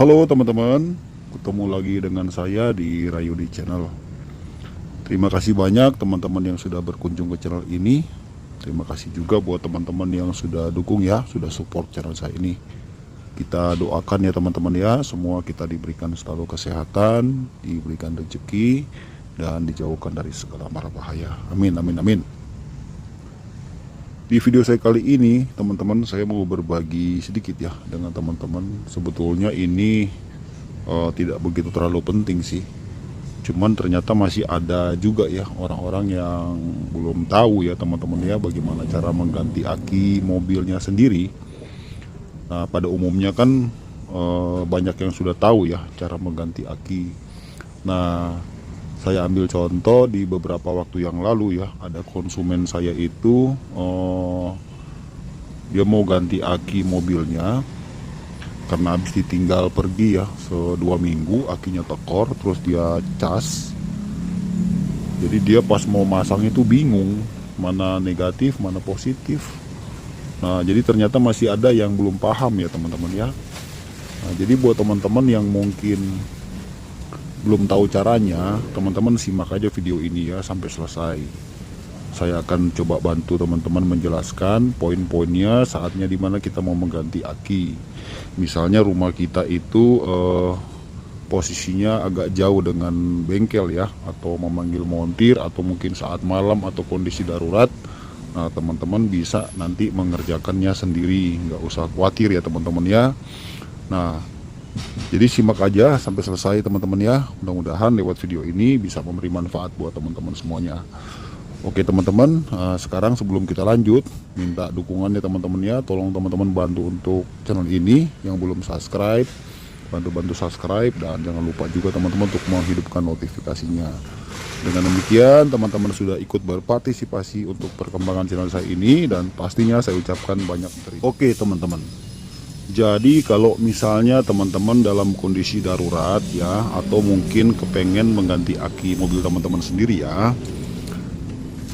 Halo teman-teman, ketemu lagi dengan saya di Rayudi Channel. Terima kasih banyak teman-teman yang sudah berkunjung ke channel ini. Terima kasih juga buat teman-teman yang sudah dukung ya, sudah support channel saya ini. Kita doakan ya teman-teman ya, semua kita diberikan selalu kesehatan, diberikan rezeki, dan dijauhkan dari segala mara bahaya. Amin, amin, amin. Di video saya kali ini, teman-teman, saya mau berbagi sedikit ya dengan teman-teman. Sebetulnya ini tidak begitu terlalu penting sih. Cuman ternyata masih ada juga ya orang-orang yang belum tahu ya teman-teman ya bagaimana cara mengganti aki mobilnya sendiri. Nah, pada umumnya kan banyak yang sudah tahu ya cara mengganti aki. Nah, saya ambil contoh di beberapa waktu yang lalu ya, ada konsumen saya itu dia mau ganti aki mobilnya karena habis ditinggal pergi ya 2 minggu, akinya tekor, terus dia cas. Jadi dia pas mau masang itu bingung mana negatif mana positif. Nah, jadi ternyata masih ada yang belum paham ya teman-teman ya. Nah, jadi buat teman-teman yang mungkin belum tahu caranya, teman-teman simak aja video ini ya sampai selesai. Saya akan coba bantu teman-teman menjelaskan poin-poinnya saatnya dimana kita mau mengganti aki. Misalnya rumah kita itu posisinya agak jauh dengan bengkel ya, atau memanggil montir, atau mungkin saat malam atau kondisi darurat. Nah, teman-teman bisa nanti mengerjakannya sendiri, nggak usah khawatir ya teman-teman ya. Nah, jadi simak aja sampai selesai teman-teman ya. Mudah-mudahan lewat video ini bisa memberi manfaat buat teman-teman semuanya. Oke teman-teman, sekarang sebelum kita lanjut, minta dukungannya teman-teman ya. Tolong teman-teman bantu untuk channel ini yang belum subscribe, bantu-bantu subscribe, dan jangan lupa juga teman-teman untuk menghidupkan notifikasinya. Dengan demikian teman-teman sudah ikut berpartisipasi untuk perkembangan channel saya ini, dan pastinya saya ucapkan banyak terima kasih. Oke teman-teman, jadi kalau misalnya teman-teman dalam kondisi darurat ya, atau mungkin kepengen mengganti aki mobil teman-teman sendiri ya,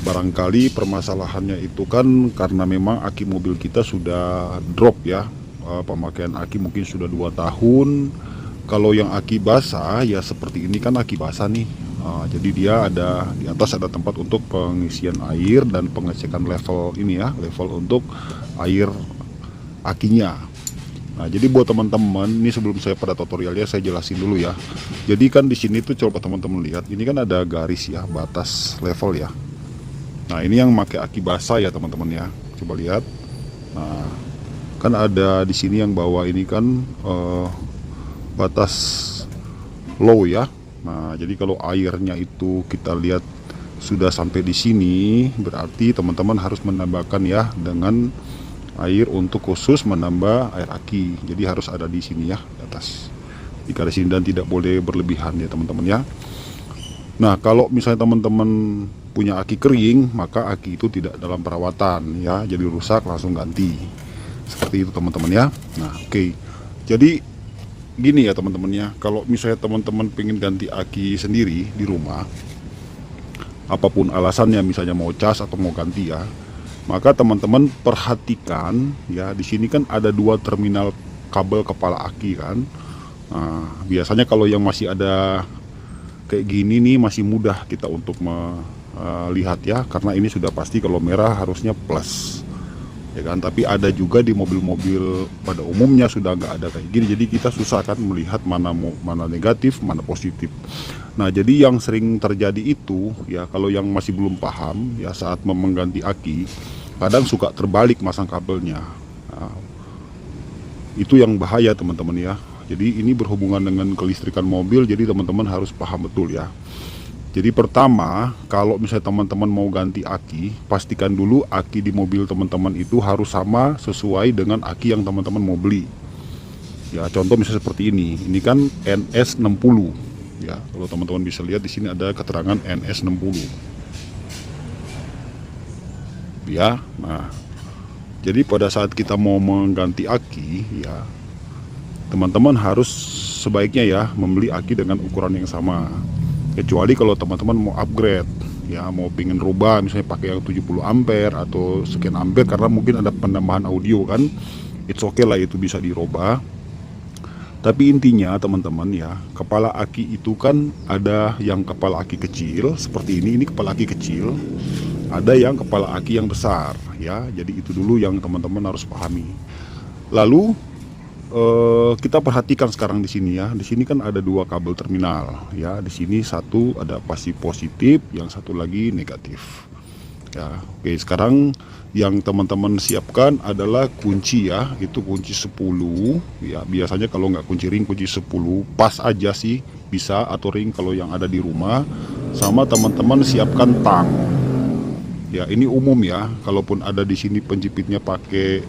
barangkali permasalahannya itu kan karena memang aki mobil kita sudah drop ya, pemakaian aki mungkin sudah 2 tahun. Kalau yang aki basah ya seperti ini kan aki basah nih. Jadi dia ada di atas ada tempat untuk pengisian air dan pengecekan level ini ya, level untuk air akinya. Nah, jadi buat teman-teman, ini sebelum saya pada tutorialnya saya jelasin dulu ya. Jadi kan di sini tuh coba teman-teman lihat, ini kan ada garis ya, batas level ya. Nah, ini yang pakai aki basah ya teman-teman ya. Coba lihat. Nah, kan ada di sini yang bawah ini kan batas low ya. Nah, jadi kalau airnya itu kita lihat sudah sampai di sini, berarti teman-teman harus menambahkan ya dengan air untuk khusus menambah air aki. Jadi harus ada di sini ya, di atas di garis ini, dan tidak boleh berlebihan ya teman-teman ya. Nah, kalau misalnya teman-teman punya aki kering, maka aki itu tidak dalam perawatan ya, jadi rusak langsung ganti. Seperti itu teman-teman ya. Nah, oke. Jadi gini ya teman-teman ya, kalau misalnya teman-teman pengen ganti aki sendiri di rumah, apapun alasannya, misalnya mau cas atau mau ganti ya, maka teman-teman perhatikan ya, di sini kan ada 2 terminal kabel kepala aki kan. Nah, biasanya kalau yang masih ada kayak gini nih masih mudah kita untuk melihat ya, karena ini sudah pasti kalau merah harusnya plus ya kan. Tapi ada juga di mobil-mobil pada umumnya sudah nggak ada kayak gini, jadi kita susah kan melihat mana negatif mana positif. Nah, jadi yang sering terjadi itu ya, kalau yang masih belum paham ya, saat mengganti aki kadang suka terbalik masang kabelnya. Nah, itu yang bahaya teman-teman ya. Jadi ini berhubungan dengan kelistrikan mobil, jadi teman-teman harus paham betul ya. Jadi pertama, kalau misalnya teman-teman mau ganti aki, pastikan dulu aki di mobil teman-teman itu harus sama sesuai dengan aki yang teman-teman mau beli. Ya, contoh misalnya seperti ini kan NS60 ya. Kalau teman-teman bisa lihat di sini ada keterangan NS60 ya. Nah, jadi pada saat kita mau mengganti aki ya, teman-teman harus sebaiknya ya membeli aki dengan ukuran yang sama. Kecuali kalau teman-teman mau upgrade ya, mau pingin rubah misalnya pakai yang 70 ampere atau sekian ampere karena mungkin ada penambahan audio kan, it's okay lah, itu bisa dirubah. Tapi intinya teman-teman ya, kepala aki itu kan ada yang kepala aki kecil seperti ini kepala aki kecil, ada yang kepala aki yang besar ya. Jadi itu dulu yang teman-teman harus pahami. Lalu kita perhatikan sekarang di sini ya. Di sini kan ada dua kabel terminal ya. Di sini satu ada pasti positif, yang satu lagi negatif. Ya, oke, sekarang yang teman-teman siapkan adalah kunci ya, itu kunci 10 ya. Biasanya kalau nggak kunci ring, kunci 10 pas aja sih, bisa, atau ring kalau yang ada di rumah. Sama teman-teman siapkan tang ya, ini umum ya. Kalaupun ada di sini penjepitnya pakai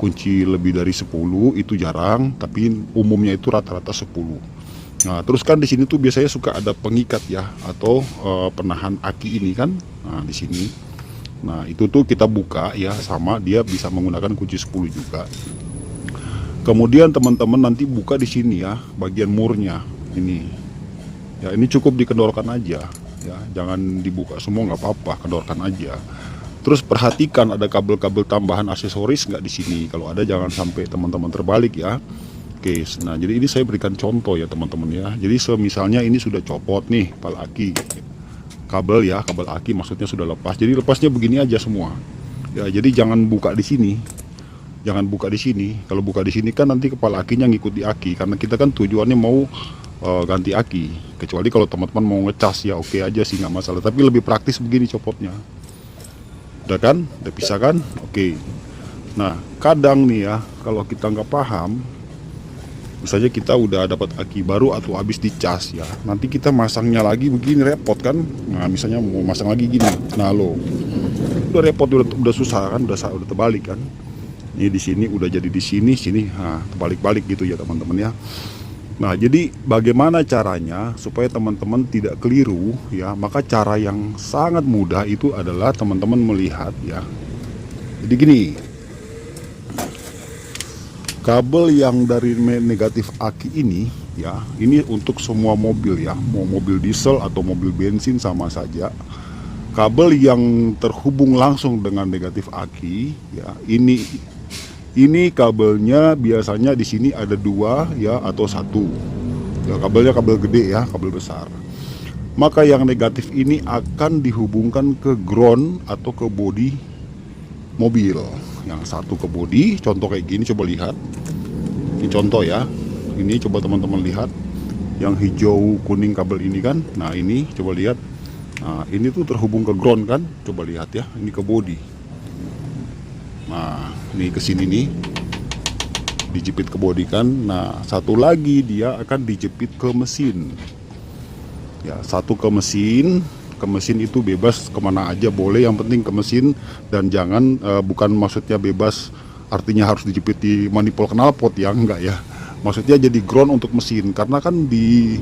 kunci lebih dari 10 itu jarang, tapi umumnya itu rata-rata 10. Nah, terus kan di sini tuh biasanya suka ada pengikat ya, atau penahan aki ini kan. Nah, di sini. Nah, itu tuh kita buka ya, sama dia bisa menggunakan kunci 10 juga. Kemudian teman-teman nanti buka di sini ya, bagian murnya ini. Ya, ini cukup dikedorkan aja ya, jangan dibuka semua, nggak apa-apa, kedorkan aja. Terus perhatikan ada kabel-kabel tambahan aksesoris nggak di sini. Kalau ada jangan sampai teman-teman terbalik ya. Oke, nah jadi ini saya berikan contoh ya teman-teman ya. Jadi misalnya ini sudah copot nih kepala aki, kabel ya, kabel aki maksudnya sudah lepas. Jadi lepasnya begini aja semua. Ya, jadi jangan buka di sini. Jangan buka di sini. Kalau buka di sini kan nanti kepala akinya ngikut di aki, karena kita kan tujuannya mau ganti aki. Kecuali kalau teman-teman mau ngecas ya oke aja sih, nggak masalah. Tapi lebih praktis begini copotnya. Udah kan? Udah bisa kan? Oke. Nah, kadang nih ya, kalau kita nggak paham, misalnya kita udah dapat aki baru atau habis dicas ya, nanti kita masangnya lagi begini repot kan. Nah, misalnya mau masang lagi gini, nah lo udah repot, udah susah kan, udah terbalik kan. Ini di sini udah jadi di sini, nah terbalik-balik gitu ya teman-teman ya. Nah, jadi bagaimana caranya supaya teman-teman tidak keliru ya? Maka cara yang sangat mudah itu adalah teman-teman melihat ya. Jadi gini, kabel yang dari negatif aki ini ya, ini untuk semua mobil ya, mau mobil diesel atau mobil bensin sama saja. Kabel yang terhubung langsung dengan negatif aki ya, ini kabelnya biasanya di sini ada dua ya, atau satu ya, kabelnya kabel gede ya, kabel besar. Maka yang negatif ini akan dihubungkan ke ground atau ke bodi mobil. Yang satu ke bodi, contoh kayak gini, coba lihat. Ini contoh ya. Ini coba teman-teman lihat. Yang hijau kuning kabel ini kan. Nah, ini coba lihat. Nah, ini tuh terhubung ke ground kan. Coba lihat ya. Ini ke bodi. Nah, ini ke sini nih. Dijepit ke bodi kan. Nah, satu lagi dia akan dijepit ke mesin. Ya, satu ke mesin. Ke mesin itu bebas kemana aja boleh, yang penting ke mesin. Dan jangan, bukan maksudnya bebas artinya harus dijepit di manifold knalpot ya, enggak ya. Maksudnya jadi ground untuk mesin, karena kan di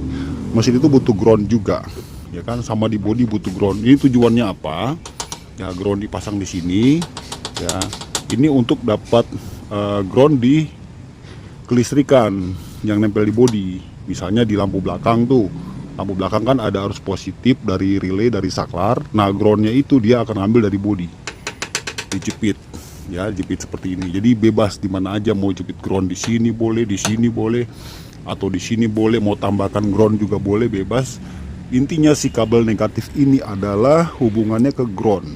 mesin itu butuh ground juga ya kan, sama di bodi butuh ground. Ini tujuannya apa ya, ground dipasang di sini ya, ini untuk dapat ground di kelistrikan yang nempel di bodi. Misalnya di lampu belakang tuh, lampu belakang kan ada arus positif dari relay, dari saklar. Nah, groundnya itu dia akan ambil dari bodi, dijepit ya, jepit seperti ini. Jadi bebas di mana aja, mau jepit ground di sini boleh, di sini boleh, atau di sini boleh, mau tambahkan ground juga boleh, bebas. Intinya si kabel negatif ini adalah hubungannya ke ground.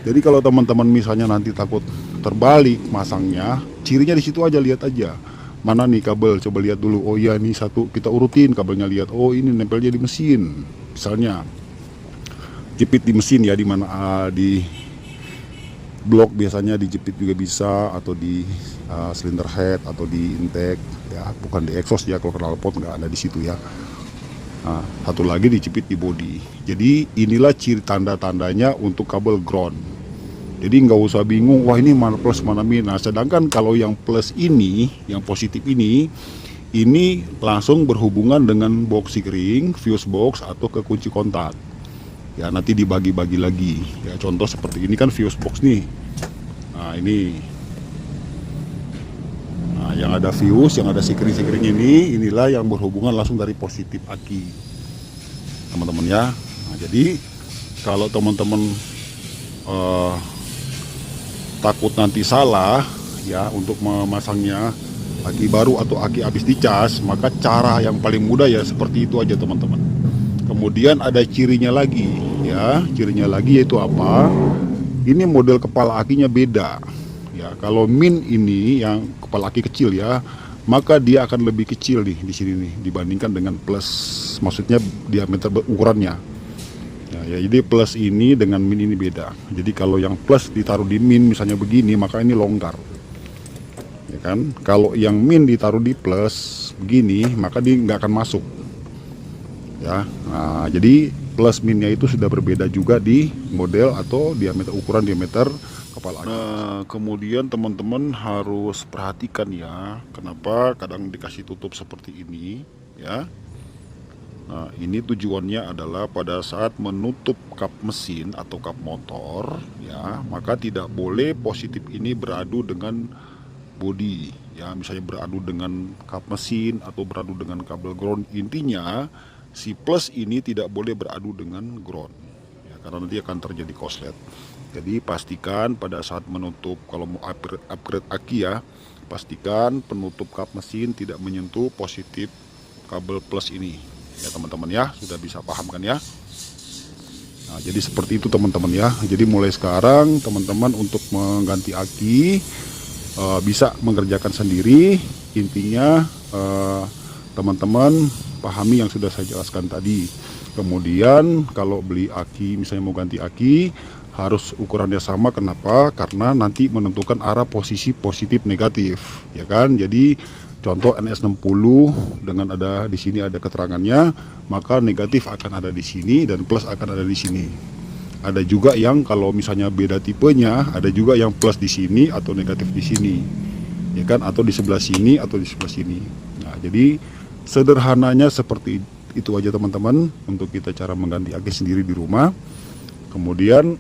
Jadi kalau teman-teman misalnya nanti takut terbalik masangnya, cirinya di situ aja, lihat aja. Mana nih kabel, coba lihat dulu. Oh iya, ini satu, kita urutin kabelnya, lihat. Oh, ini nempelnya di mesin. Misalnya jepit di mesin ya, di mana di blok biasanya dijepit juga bisa, atau di cylinder head, atau di intake ya, bukan di exhaust ya, kalau knalpot nggak ada di situ ya. Nah, satu lagi dijepit di bodi. Jadi inilah ciri tanda-tandanya untuk kabel ground. Jadi nggak usah bingung, wah ini mana plus mana minus. Nah, sedangkan kalau yang plus ini, yang positif ini langsung berhubungan dengan boxing ring, fuse box, atau ke kunci kontak. Ya, nanti dibagi-bagi lagi. Ya, contoh seperti ini kan fuse box nih. Nah, ini. Nah, yang ada fuse, yang ada sikring-sikring inilah yang berhubungan langsung dari positif aki. Teman-teman ya. Nah, jadi kalau teman-teman takut nanti salah ya untuk memasangnya, aki baru atau aki habis dicas, maka cara yang paling mudah ya seperti itu aja teman-teman. Kemudian ada cirinya lagi ya, cirinya lagi yaitu apa? Ini model kepala akinya beda ya. Kalau min ini yang kepala aki kecil ya, maka dia akan lebih kecil nih di sini nih dibandingkan dengan plus, maksudnya diameter ukurannya ya, jadi plus ini dengan min ini beda. Jadi kalau yang plus ditaruh di min misalnya begini, maka ini longgar ya kan. Kalau yang min ditaruh di plus begini, maka dia nggak akan masuk ya. Nah, jadi plus minnya itu sudah berbeda juga di model atau diameter, ukuran diameter kepala. Nah, kemudian teman-teman harus perhatikan ya, kenapa kadang dikasih tutup seperti ini ya. Nah, ini tujuannya adalah pada saat menutup kap mesin atau kap motor ya, maka tidak boleh positif ini beradu dengan bodi ya, misalnya beradu dengan kap mesin atau beradu dengan kabel ground. Intinya si plus ini tidak boleh beradu dengan ground ya, karena nanti akan terjadi korslet. Jadi pastikan pada saat menutup, kalau mau upgrade aki ya, pastikan penutup kap mesin tidak menyentuh positif kabel plus ini ya teman-teman ya. Sudah bisa paham kan ya? Nah, jadi seperti itu teman-teman ya. Jadi mulai sekarang teman-teman untuk mengganti aki bisa mengerjakan sendiri. Intinya teman-teman pahami yang sudah saya jelaskan tadi. Kemudian kalau beli aki, misalnya mau ganti aki, harus ukurannya sama. Kenapa? Karena nanti menentukan arah posisi positif negatif ya kan. Jadi contoh NS60 dengan ada di sini ada keterangannya, maka negatif akan ada di sini dan plus akan ada di sini. Ada juga yang kalau misalnya beda tipenya, ada juga yang plus di sini atau negatif di sini ya kan, atau di sebelah sini atau di sebelah sini. Nah, jadi sederhananya seperti itu aja teman-teman untuk kita cara mengganti aki sendiri di rumah. Kemudian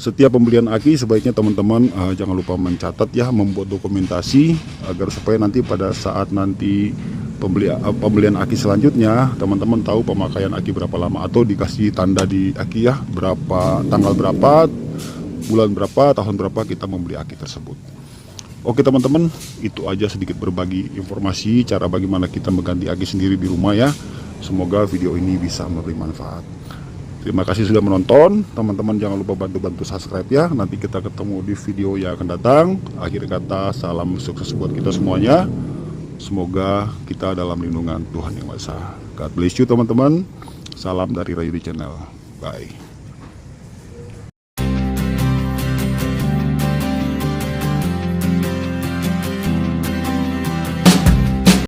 setiap pembelian aki sebaiknya teman-teman jangan lupa mencatat ya, membuat dokumentasi agar supaya nanti pada saat nanti pembelian aki selanjutnya teman-teman tahu pemakaian aki berapa lama, atau dikasih tanda di aki ya, berapa tanggal berapa, bulan berapa, tahun berapa kita membeli aki tersebut. Oke teman-teman, itu aja sedikit berbagi informasi cara bagaimana kita mengganti aki sendiri di rumah ya. Semoga video ini bisa memberi manfaat. Terima kasih sudah menonton. Teman-teman jangan lupa bantu-bantu subscribe ya. Nanti kita ketemu di video yang akan datang. Akhir kata, salam sukses buat kita semuanya. Semoga kita dalam lindungan Tuhan Yang Maha Esa. God bless you teman-teman. Salam dari Rayudi Channel. Bye.